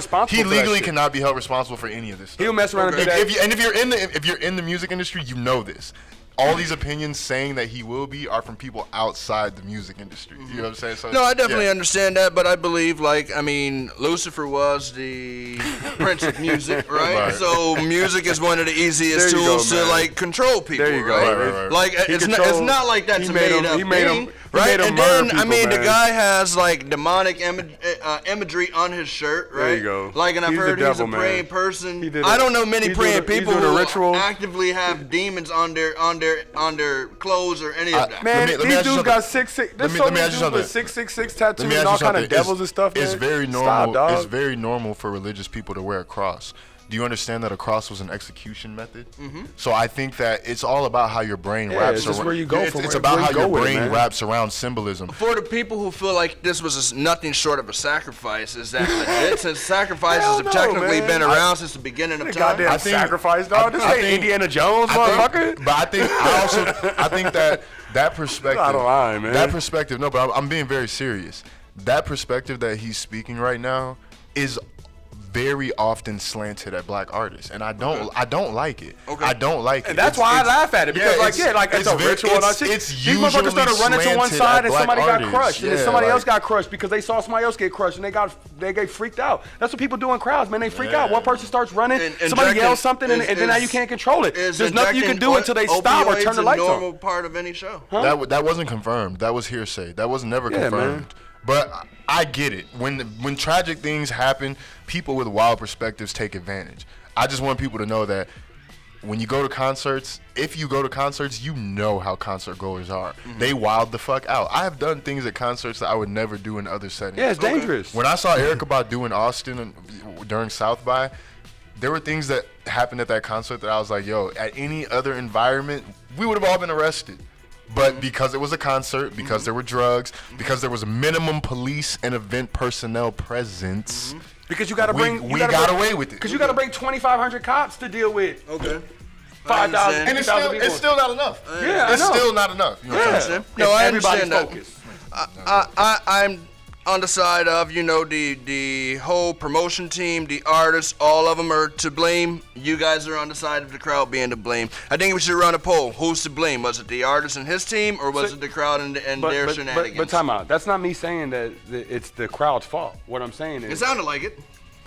be held responsible for any of this stuff. He'll mess around and do that. If you're in the music industry, you know this. All these opinions saying that he will be are from people outside the music industry. You know what I'm saying? So, no, I definitely understand that, but I believe, Lucifer was the prince of music, right? So music is one of the easiest tools to control people. There you go. Right. Like it's not like that's a made up thing. Right, and then the guy has like demonic imagery on his shirt, right? There you go. Like, and I've heard he's a praying person. I don't know many praying people who actively have demons on their clothes or any of that. Man, these dudes got 666. There's so many dudes with 666 tattoos and all kind of devils and stuff. It's very normal. It's very normal for religious people to wear a cross. Do you understand that a cross was an execution method? So I think that it's all about how your brain wraps around. Where you go it's about how your brain wraps around symbolism. For the people who feel like this was nothing short of a sacrifice, is that legit? Since sacrifices have technically been around since the beginning of time. Goddamn sacrifice, dog. This ain't Indiana Jones, motherfucker. But I think that perspective. Out of line, man. That perspective. No, but I'm being very serious. That perspective that he's speaking right now is very often slanted at black artists, and I don't like it. Okay. I don't like it. And that's why I laugh at it, because it's a ritual and all shit. These motherfuckers started running to one side and somebody got crushed, and then somebody else got crushed because they saw somebody else get crushed and they get freaked out. That's what people do in crowds, man. They freak out. One person starts running, somebody yells something, and then now you can't control it. There's nothing you can do until they stop or turn the lights on. Normal part of any show. That wasn't confirmed. That was hearsay. That was never confirmed. But I get it. When tragic things happen, people with wild perspectives take advantage. I just want people to know that when you go to concerts, if you go to concerts, you know how concert goers are. They wild the fuck out. I have done things at concerts that I would never do in other settings. Yeah, it's dangerous. When I saw Erykah Badu in Austin during South by, there were things that happened at that concert that I was like, yo, at any other environment, we would have all been arrested. But because it was a concert, because there were drugs, because there was minimum police and event personnel presence, because you got to bring, we got away with it. Because you got to bring 2,500 cops to deal with. Okay. 5,000, And it's still not enough. Yeah, it's still not enough. You know what I'm saying? No, I Everybody's understand that. focused. I'm on the side of, the whole promotion team, the artists, all of them are to blame. You guys are on the side of the crowd being to blame. I think we should run a poll. Who's to blame? Was it the artist and his team, or was it the crowd and their shenanigans? But time out. That's not me saying that it's the crowd's fault. What I'm saying is, It sounded like it.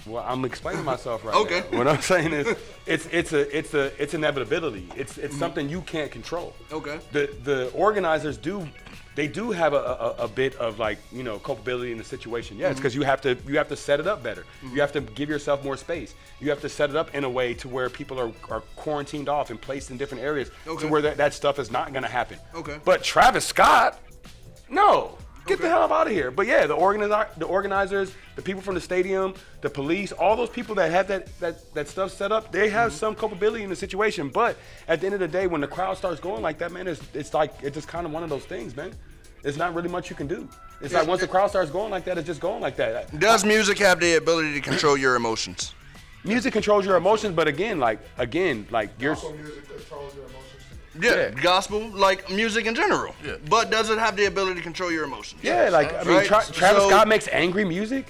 well, I'm explaining myself right Okay. now. What I'm saying is, it's inevitability. It's something you can't control. Okay. The organizers do have a bit of culpability in the situation. Yes, because you have to set it up better. You have to give yourself more space. You have to set it up in a way to where people are quarantined off and placed in different areas to where that stuff is not going to happen. Okay. But Travis Scott, no. Get the hell up out of here. But yeah, the organizers, the people from the stadium, the police, all those people that have that stuff set up, they have some culpability in the situation. But at the end of the day, when the crowd starts going like that, man, it's just kind of one of those things, man. It's not really much you can do. It's like once the crowd starts going like that, it's just going like that. Does music have the ability to control your emotions? Music controls your emotions, but again, like you're. Also, music controls your emotions. Yeah, gospel, like music in general. Yeah. But does it have the ability to control your emotions? Yeah, Travis Scott makes angry music.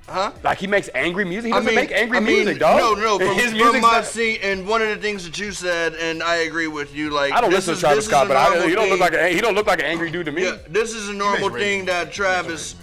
Huh? Like he makes angry music. He doesn't make angry music, dog. No. From my seat, and one of the things that you said, and I agree with you. Like I don't listen to Travis Scott, but he don't look like an angry dude to me. Yeah, this is a normal thing that Travis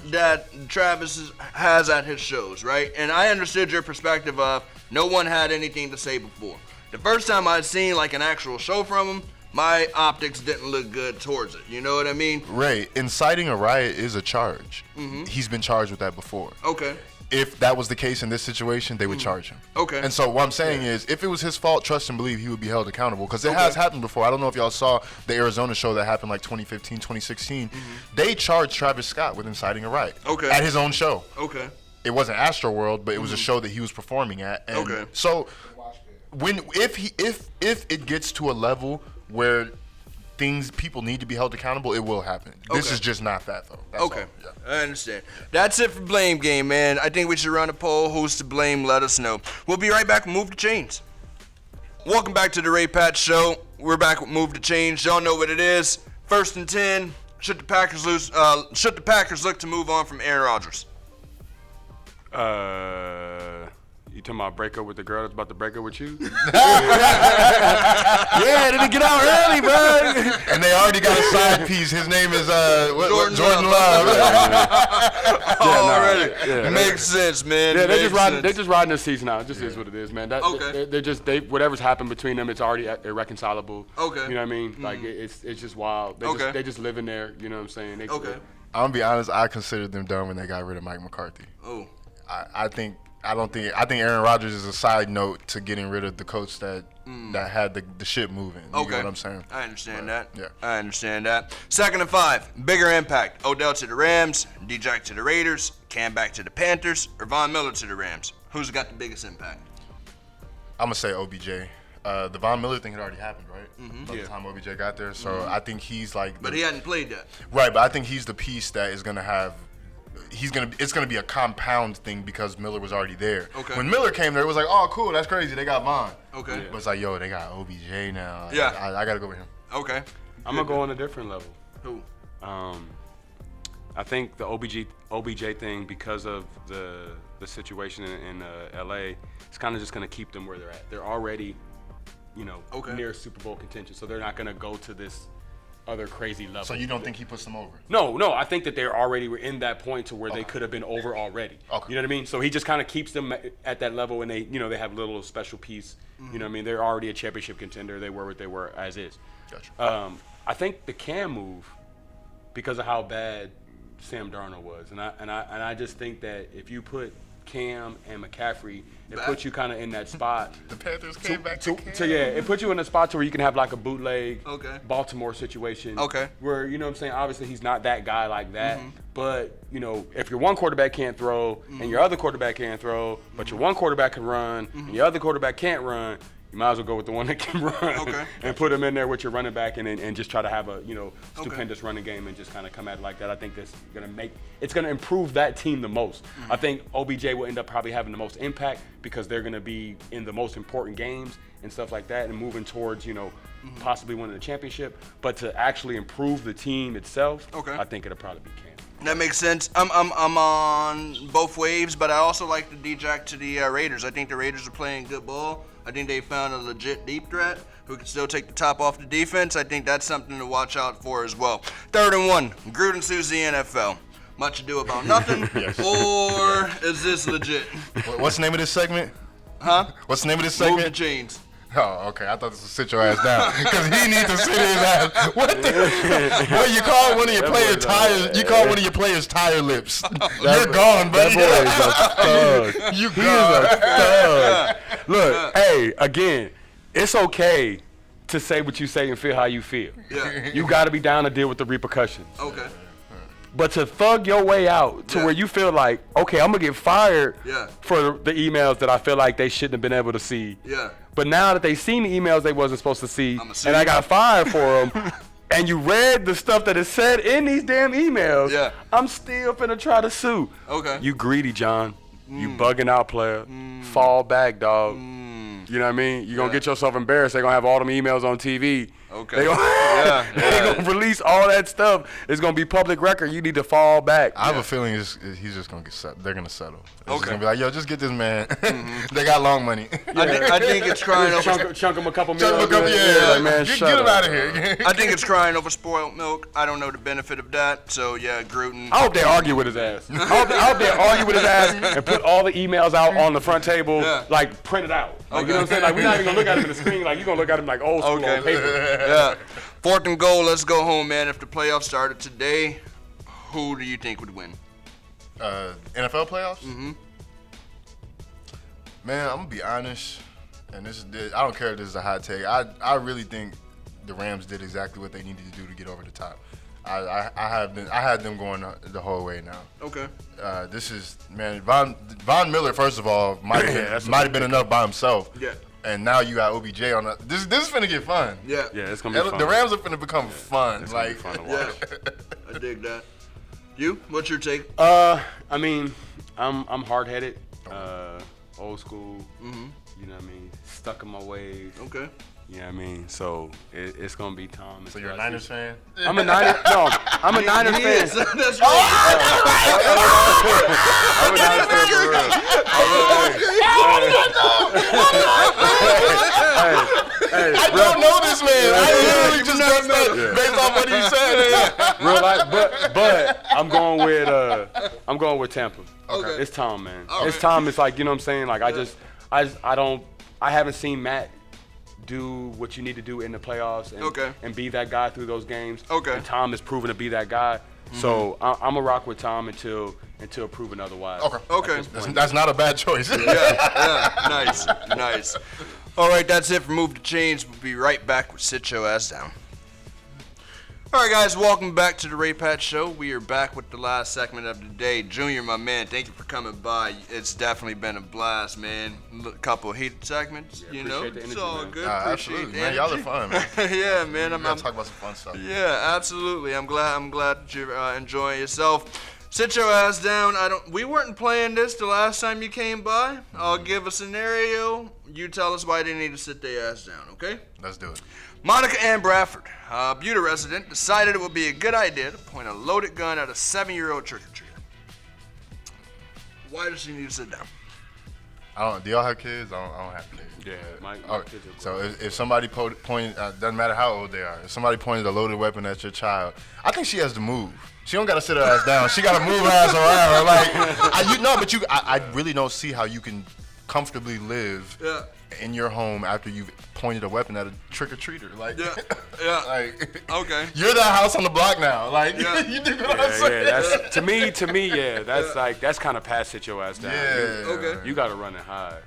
has at his shows, right? And I understood your perspective of no one had anything to say before. The first time I'd seen like an actual show from him, my optics didn't look good towards it. You know what I mean? Ray, inciting a riot is a charge. He's been charged with that before. Okay. If that was the case in this situation, they would charge him. Okay. And so what I'm saying is, if it was his fault, trust and believe he would be held accountable. Because it has happened before. I don't know if y'all saw the Arizona show that happened like 2015, 2016. They charged Travis Scott with inciting a riot. Okay. At his own show. Okay. It wasn't Astroworld, but it was a show that he was performing at. And so if it gets to a level where people need to be held accountable, it will happen. This is just not that, though. That's all. Yeah. I understand. That's it for Blame Game, man. I think we should run a poll. Who's to blame? Let us know. We'll be right back with Move to Change. Welcome back to the Ray Patt Show. We're back with Move to Change. Y'all know what it is. 1st and 10. Should the Packers look to move on from Aaron Rodgers? You talking about break up with the girl that's about to break up with you? Yeah, didn't get out early, bro. And they already got a side piece. His name is Jordan Love. Already. Makes sense, man. Yeah, they're just riding this season out. It just is what it is, man. Whatever's happened between them, it's already irreconcilable. Okay. You know what I mean? Like it's just wild. They just live in there. You know what I'm saying? Okay. I'm gonna be honest. I considered them dumb when they got rid of Mike McCarthy. Oh. I think Aaron Rodgers is a side note to getting rid of the coach that had the shit moving. You know what I'm saying? I understand that. Yeah. I understand that. 2nd and 5. Bigger impact. Odell to the Rams, D-Jack to the Raiders, Cam back to the Panthers, or Von Miller to the Rams. Who's got the biggest impact? I'm going to say OBJ. The Von Miller thing had already happened, right? By the time OBJ got there. So I think he's like... But he hadn't played yet. Right, but I think he's the piece that is going to have... It's gonna be a compound thing because Miller was already there. Okay. When Miller came there, it was like, oh, cool, that's crazy. They got Von. Okay. But it's like, yo, they got OBJ now. Yeah. I gotta go with him. Okay. I'm gonna go on a different level. Who? I think the OBJ thing, because of the situation in LA, it's kind of just gonna keep them where they're at. They're already, near Super Bowl contention, so they're not gonna go to this other crazy level. So you don't think he puts them over? No. I think that they're already in that point to where they could have been over already. Okay. You know what I mean? So he just kind of keeps them at that level, and they have a little special piece. You know what I mean? They're already a championship contender. They were what they were as is. Gotcha. I think the Cam move, because of how bad Sam Darnold was, and I just think that if you put Cam and McCaffrey, it puts you kind of in that spot. The Panthers came back to Cam. So yeah, it puts you in a spot to where you can have like a bootleg Okay. Baltimore situation. Okay. Where, you know what I'm saying, obviously he's not that guy like that, But, you know, if your one quarterback can't throw and your other quarterback can't throw, but your one quarterback can run and your other quarterback can't run, you might as well go with the one that can run and put him in there with your running back and just try to have a, you know, stupendous running game and just kind of come at it like that. I think that's it's going to improve that team the most. I think OBJ will end up probably having the most impact because they're going to be in the most important games and stuff like that and moving towards, you know, possibly winning the championship. But to actually improve the team itself, I think it'll probably be Cam. That makes sense. I'm on both waves, but I also like the D-Jack to the Raiders. I think the Raiders are playing good ball. I think they found a legit deep threat who can still take the top off the defense. I think that's something to watch out for as well. 3rd and 1, Gruden sues the NFL. Much ado about nothing, or is this legit? What's the name of this segment? Huh? What's the name of this segment? Move the chains. Oh, okay. I thought this was sit your ass down because he needs to sit his ass. What you call one of your players tires? You call one of your players tire lips. You're gone, buddy. That boy is a thug. You gone. Thug. Look, hey, again, it's okay to say what you say and feel how you feel. Yeah. You got to be down to deal with the repercussions. Okay. But to thug your way out to where you feel like, okay, I'm going to get fired for the emails that I feel like they shouldn't have been able to see. Yeah. But now that they seen the emails they wasn't supposed to see, and I got fired for them, and you read the stuff that is said in these damn emails, I'm still finna try to sue. Okay. You greedy, John. You bugging out, player. Fall back, dog. You know what I mean? You're going to get yourself embarrassed. They're going to have all them emails on TV. Okay. They gonna release all that stuff. It's gonna be public record. You need to fall back. I have a feeling he's just gonna get settled. They're gonna settle. It's just gonna be like, yo, just get this man. They got long money. I think it's crying over. Chunk him a couple Chunk him a couple, Like, man, get him out of here. I think it's crying over spoiled milk. I don't know the benefit of that. So yeah, Gruden. I hope they argue with his ass. I hope they argue with his ass and put all the emails out on the front table, like printed out. Like, you know what I'm saying? Like, we're not even gonna look at him in the screen. Like, you're gonna look at him like old school on paper. Yeah. 4th and goal, let's go home, man. If the playoffs started today, who do you think would win? NFL playoffs? Mm-hmm. Man, I'm gonna be honest, and I don't care if this is a hot take. I really think the Rams did exactly what they needed to do to get over the top. I had them going the whole way now. Okay. This is, man, Von Miller, first of all, might have been enough by himself. Yeah. And now you got OBJ on the. This is finna get fun. Yeah. Yeah, it's gonna be fun. The Rams are finna become fun. It's like, gonna be fun to watch. I dig that. You? What's your take? I mean, I'm hard-headed, old school. You know what I mean? Stuck in my ways. Okay. You know what I mean? So it's gonna be Tom. So you're a Niners fan? I'm a Niners. No, I'm a Niners fan. Yes, that's right. I'm a Niners fan for real. I don't know this man. I literally just guessed that based off what he said. Real life, but I'm going with Tampa. Okay. It's Tom, man. All It's right. Tom. It's like, you know what I'm saying? Like, I haven't seen Matt do what you need to do in the playoffs and be that guy through those games. Okay. And Tom is proven to be that guy. So I'm a rock with Tom until proven otherwise. Okay. That's not a bad choice. Yeah. Nice. All right, that's it for Move the Chains. We'll be right back with Sit Your Ass Down. All right, guys, welcome back to the Ray Patt Show. We are back with the last segment of the day. Junior, my man, thank you for coming by. It's definitely been a blast, man. A couple of heated segments, you know. appreciate the energy, it's all man. good. Absolutely, Appreciate the man. Y'all are energy. fun, man. Yeah, man. We gotta talk about some fun stuff. Yeah, absolutely. I'm glad that you're enjoying yourself. Sit your ass down. We weren't playing this the last time you came by. I'll give a scenario. You tell us why they need to sit their ass down, okay? Let's do it. Monica Ann Bradford, a Buda resident, decided it would be a good idea to point a loaded gun at a 7-year-old trick-or-treater. Why does she need to sit down? Do y'all have kids? I don't have kids. Yeah, my kids are So if somebody pointed, doesn't matter how old they are, if somebody pointed a loaded weapon at your child, I think she has to move. She don't gotta sit her ass down. She gotta move her ass around. Like, I really don't see how you can comfortably live in your home after you've pointed a weapon at a trick-or-treater. Like, like, okay. You're that house on the block now. Like, you do what I'm saying? That's, to me, that's like, that's kind of past sit your ass down. You got to run and hide.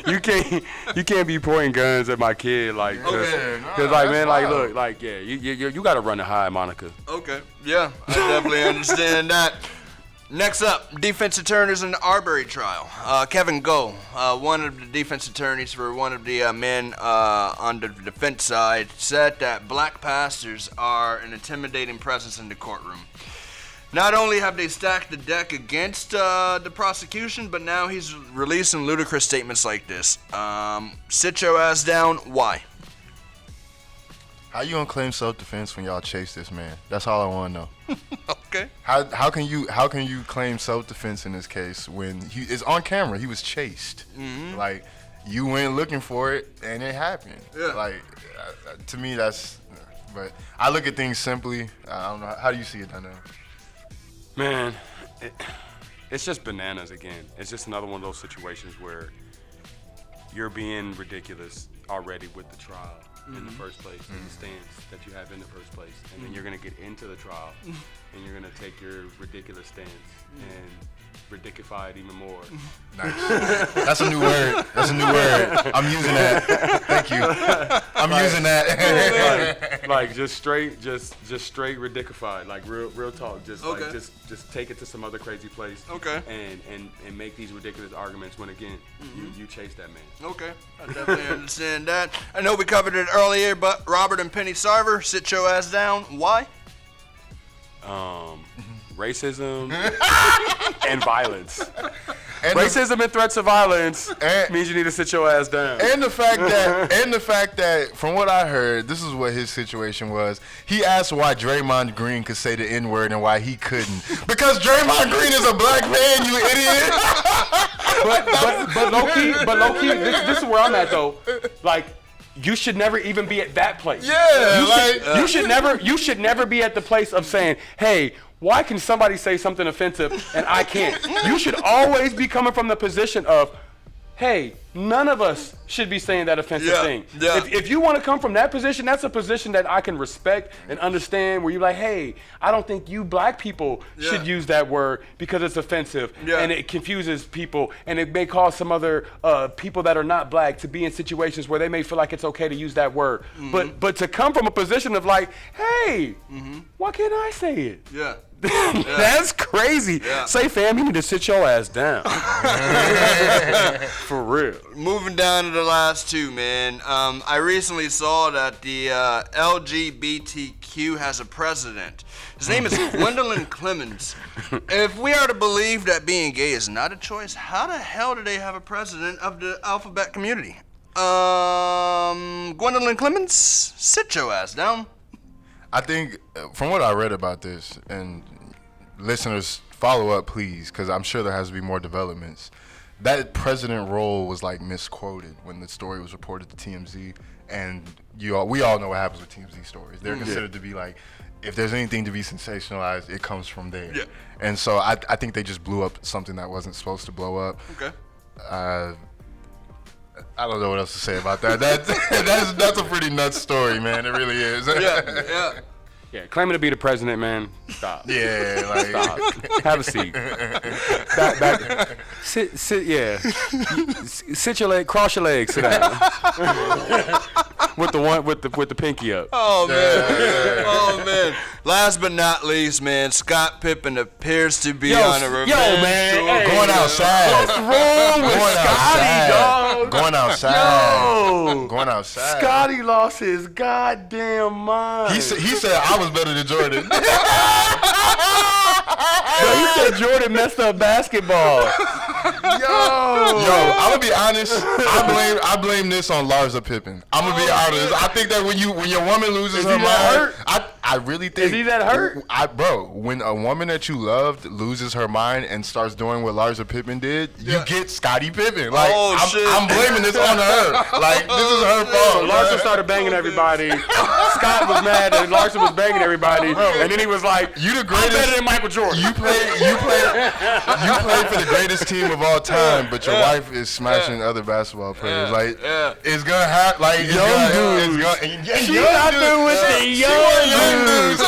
You can't be pointing guns at my kid, like, because like, man, like, look, like, you got to run and hide, Monica. Okay. Yeah, I definitely understand that. Next up, defense attorneys in the Arbery trial. Kevin Goh, one of the defense attorneys for one of the men on the defense side, said that black pastors are an intimidating presence in the courtroom. Not only have they stacked the deck against the prosecution, but now he's releasing ludicrous statements like this. Sit your ass down. Why? How you gonna claim self-defense when y'all chase this man? That's all I want to know. Okay. How can you claim self-defense in this case when it's on camera? He was chased. Mm-hmm. Like, you went looking for it and it happened. Yeah. Like, to me, that's. But I look at things simply. I don't know. How do you see it, Donnell? Man, it's just bananas again. It's just another one of those situations where you're being ridiculous already with the trial. In the first place, in the stance that you have in the first place, and then you're gonna get into the trial, and you're gonna take your ridiculous stance and ridicify it even more. Nice. That's a new word. I'm using that. Thank you. I'm using that. like just straight ridicufied. Like real talk. Just like just take it to some other crazy place. Okay. And make these ridiculous arguments when again you chase that man. Okay. I definitely understand that. I know we covered it earlier, but Robert and Penny Sarver, sit your ass down. Why? Racism and violence. Racism and threats of violence means you need to sit your ass down. And the fact that, from what I heard, this is what his situation was. He asked why Draymond Green could say the N-word and why he couldn't. Because Draymond Green is a black man, you idiot. but low key, this is where I'm at though. Like, you should never even be at that place. Yeah, you should never be at the place of saying, hey, why can somebody say something offensive and I can't? You should always be coming from the position of, hey, none of us should be saying that offensive thing. Yeah. If you want to come from that position, that's a position that I can respect and understand, where you're like, hey, I don't think you black people should use that word because it's offensive and it confuses people, and it may cause some other people that are not black to be in situations where they may feel like it's okay to use that word. But to come from a position of like, hey, why can't I say it? Yeah. That's crazy. Yeah. Say, fam, you need to sit your ass down. For real. Moving down to the last two, man. I recently saw that the LGBTQ has a president. His name is Gwendolyn Clemens. If we are to believe that being gay is not a choice, how the hell do they have a president of the alphabet community? Gwendolyn Clemens, sit your ass down. I think, from what I read about this, and listeners, follow up, please, because I'm sure there has to be more developments. That president role was like misquoted when the story was reported to TMZ, and we all know what happens with TMZ stories. They're considered to be like, if there's anything to be sensationalized, it comes from there. Yeah. And so I think they just blew up something that wasn't supposed to blow up. Okay. I don't know what else to say about that. That's a pretty nuts story, man. It really is. Yeah, claiming to be the president, man. Stop. Yeah, like, stop. Have a seat. Back. Sit. Yeah. Sit your leg. Cross your legs. Sit down. with the pinky up. Oh man. Oh man. Last but not least, man, Scott Pippen appears to be on a revenge tour. Hey, going outside. What's wrong with Scotty, dog? Going outside. Going outside. Scotty lost his goddamn mind. He said I was better than Jordan. He said Jordan messed up basketball. Yo, I'm gonna be honest. I blame this on Larsa Pippen. I'm gonna be honest. I think that when your woman loses her mind, I really think. Is he that hurt? Bro, when a woman that you loved loses her mind and starts doing what Larsa Pippen did, you get Scottie Pippen. Like, I'm blaming this on her. Like, this is her fault. So Larsa started banging everybody. Scott was mad that Larsa was banging everybody, and then he was like, "You the greatest, I'm better than Michael Jordan." You played for the greatest team of all time, but your wife is smashing other basketball players. Like, it's gonna happen. Like, She's out there with the young dudes.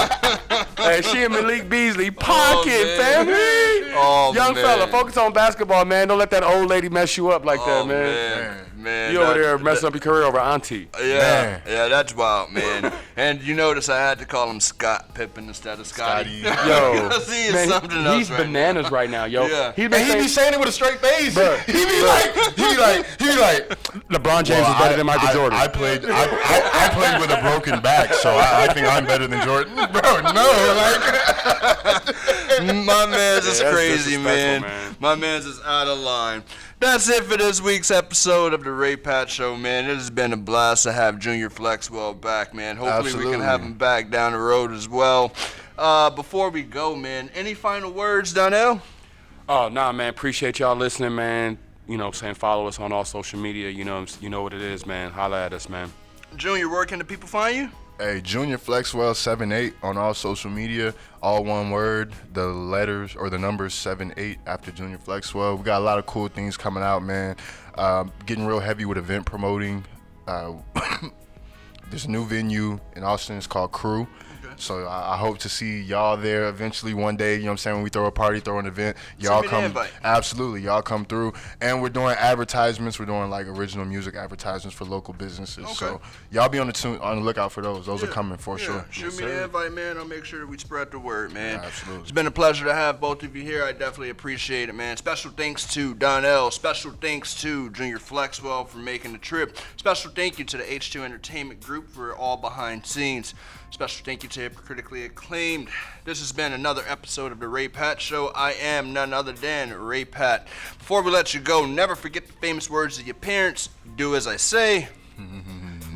Hey, she and Malik Beasley pocket, family. Young fella, focus on basketball, man. Don't let that old lady mess you up like that, man. Man, you over there messing up your career over auntie. Yeah, that's wild, man. And you notice I had to call him Scott Pippen instead of Scotty. Yo, he is something else he's bananas right now, yo. Yeah. He be saying it with a straight face. He be like, LeBron James is better than Michael Jordan. I played with a broken back, so I think I'm better than Jordan. Bro, no, my man's is crazy, man. Man. My man's is out of line. That's it for this week's episode of the Ray Patt Show, man. It has been a blast to have Junior Flexwell back, man. Hopefully we can have him back down the road as well. Before we go, man, any final words, Donnell? Oh, nah, man. Appreciate y'all listening, man. You know, follow us on all social media. You know what it is, man. Holla at us, man. Junior, where can the people find you? Hey, Junior Flexwell 78 on all social media, all one word, the letters or the numbers 78 after Junior Flexwell. We got a lot of cool things coming out, man. Getting real heavy with event promoting. There's a new venue in Austin. It's called Crew. So I hope to see y'all there eventually one day. You know what I'm saying? When we throw a party, throw an event, y'all come. Absolutely, y'all come through. And we're doing advertisements. We're doing like original music advertisements for local businesses. Okay. So y'all be on the lookout for those. Those are coming for sure. Shoot me an invite, man. I'll make sure that we spread the word, man. Yeah, absolutely. It's been a pleasure to have both of you here. I definitely appreciate it, man. Special thanks to Donnell. Special thanks to Junior Flexwell for making the trip. Special thank you to the H2 Entertainment Group for all behind scenes. Special thank you to Hypocritically Acclaimed. This has been another episode of the Ray Patt Show. I am none other than Ray Patt. Before we let you go, never forget the famous words of your parents. Do as I say,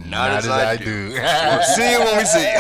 not as I do. We'll see you when we see you.